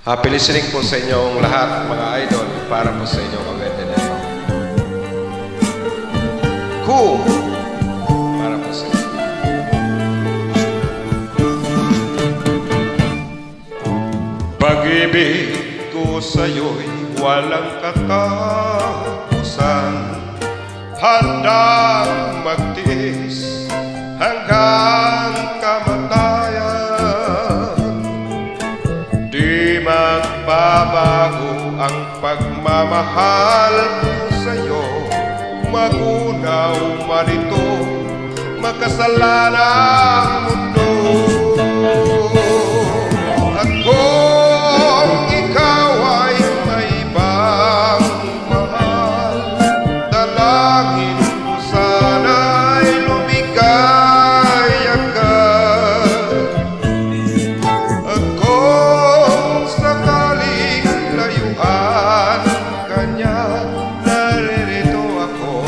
Happy listening po sa inyong lahat, mga idol, para po sa inyong kaganda na ito. Cool! Para po sa inyo. Pag-ibig ko sa'yo'y walang katapusan, handang magtiis hanggang kamatayan. Di magbabago ang pagmamahal ko sa'yo, magunaw man ito, makasalanang mundo. At kung ikaw ay may ibang mahal, dalangin ko sana'y lumigay agad. At kung sakaling layuan ka niya, naririto ako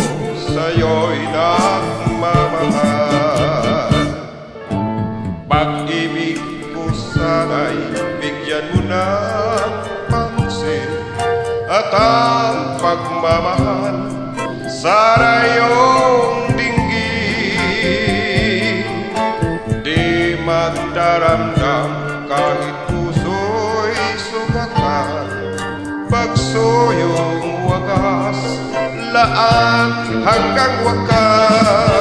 sa'yo'y nagmamahal. Pag-ibig ko sana'y bigyan mo ng pansin, at ang pagmamahal sana iyong dinggin. Di magdaramdam kahit puso'y sumakat, pagsuyong wagas, laan hanggang wakas.